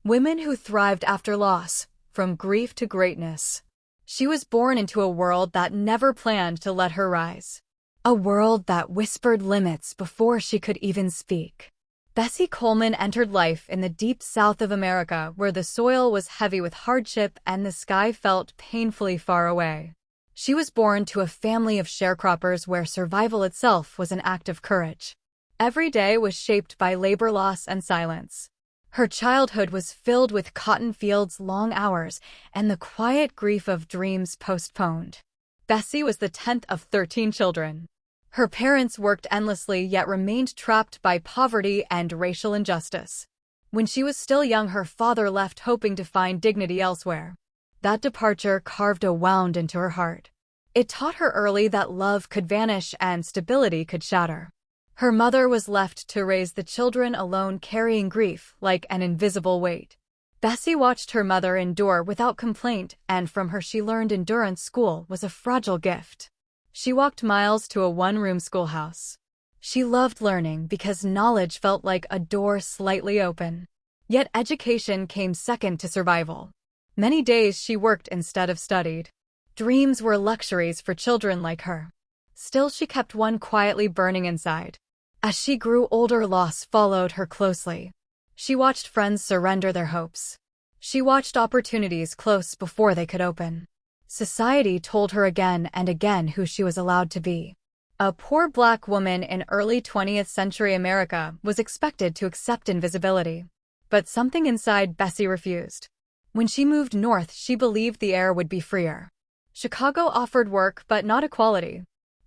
Women who thrived after loss, from grief to greatness. She was born into a world that never planned to let her rise. A world that whispered limits before she could even speak. Bessie Coleman entered life in the deep south of America, where the soil was heavy with hardship and the sky felt painfully far away. She was born to a family of sharecroppers where survival itself was an act of courage. Every day was shaped by labor loss and silence. Her childhood was filled with cotton fields, long hours, and the quiet grief of dreams postponed. Bessie was the 10th of 13 children. Her parents worked endlessly yet remained trapped by poverty and racial injustice. When she was still young, her father left hoping to find dignity elsewhere. That departure carved a wound into her heart. It taught her early that love could vanish and stability could shatter. Her mother was left to raise the children alone, carrying grief like an invisible weight. Bessie watched her mother endure without complaint, and from her she learned endurance. School was a fragile gift. She walked miles to a one-room schoolhouse. She loved learning because knowledge felt like a door slightly open. Yet education came second to survival. Many days she worked instead of studied. Dreams were luxuries for children like her. Still, she kept one quietly burning inside. As she grew older, loss followed her closely. She watched friends surrender their hopes. She watched opportunities close before they could open. Society told her again and again who she was allowed to be. A poor black woman in early 20th century America was expected to accept invisibility. But something inside Bessie refused. When she moved north, she believed the air would be freer. Chicago offered work, but not equality.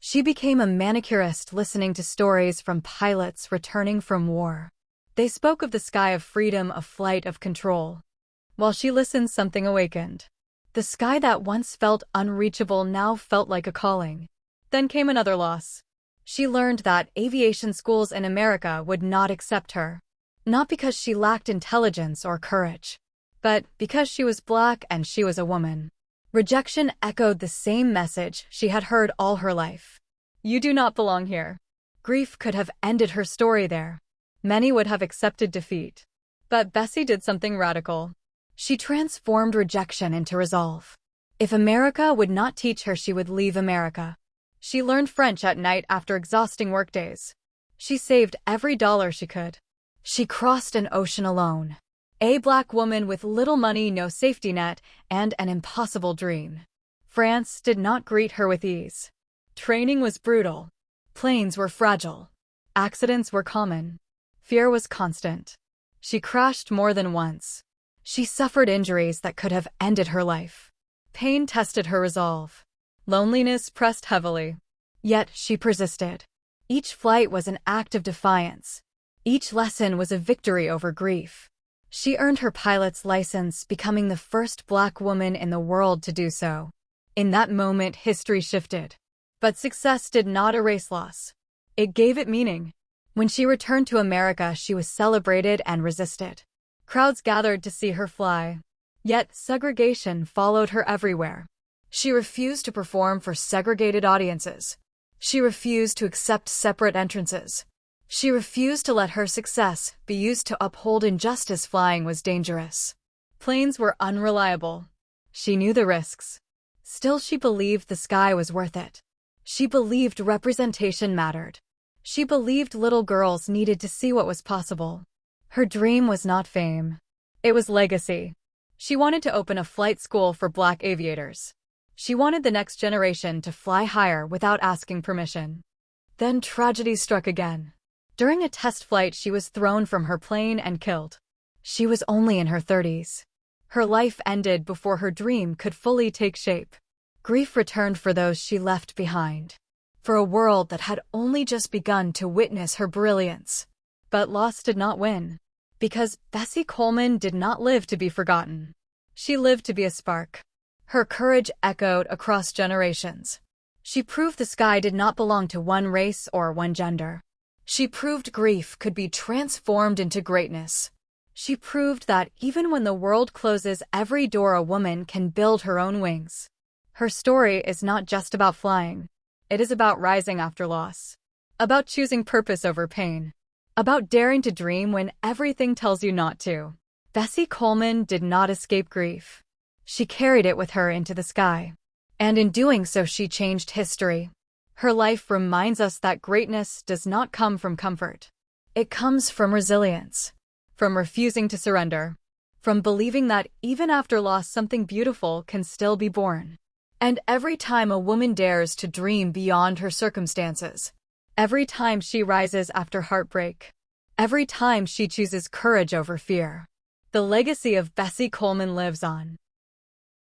She became a manicurist, listening to stories from pilots returning from war. They spoke of the sky of freedom, a flight of control. While she listened, something awakened. The sky that once felt unreachable now felt like a calling. Then came another loss. She learned that aviation schools in America would not accept her. Not because she lacked intelligence or courage, but because she was black and she was a woman. Rejection echoed the same message she had heard all her life. You do not belong here. Grief could have ended her story there. Many would have accepted defeat. But Bessie did something radical. She transformed rejection into resolve. If America would not teach her, she would leave America. She learned French at night after exhausting workdays. She saved every dollar she could. She crossed an ocean alone. A black woman with little money, no safety net, and an impossible dream. France did not greet her with ease. Training was brutal. Planes were fragile. Accidents were common. Fear was constant. She crashed more than once. She suffered injuries that could have ended her life. Pain tested her resolve. Loneliness pressed heavily. Yet she persisted. Each flight was an act of defiance. Each lesson was a victory over grief. She earned her pilot's license, becoming the first black woman in the world to do so. In that moment, history shifted. But success did not erase loss. It gave it meaning. When she returned to America, she was celebrated and resisted. Crowds gathered to see her fly. Yet segregation followed her everywhere. She refused to perform for segregated audiences. She refused to accept separate entrances. She refused to let her success be used to uphold injustice. Flying was dangerous. Planes were unreliable. She knew the risks. Still, she believed the sky was worth it. She believed representation mattered. She believed little girls needed to see what was possible. Her dream was not fame. It was legacy. She wanted to open a flight school for black aviators. She wanted the next generation to fly higher without asking permission. Then tragedy struck again. During a test flight, she was thrown from her plane and killed. She was only in her 30s. Her life ended before her dream could fully take shape. Grief returned for those she left behind, for a world that had only just begun to witness her brilliance. But loss did not win, because Bessie Coleman did not live to be forgotten. She lived to be a spark. Her courage echoed across generations. She proved the sky did not belong to one race or one gender. She proved grief could be transformed into greatness. She proved that even when the world closes every door, a woman can build her own wings. Her story is not just about flying. It is about rising after loss. About choosing purpose over pain. About daring to dream when everything tells you not to. Bessie Coleman did not escape grief. She carried it with her into the sky. And in doing so, she changed history. Her life reminds us that greatness does not come from comfort. It comes from resilience, from refusing to surrender, from believing that even after loss, something beautiful can still be born. And every time a woman dares to dream beyond her circumstances, every time she rises after heartbreak, every time she chooses courage over fear, the legacy of Bessie Coleman lives on.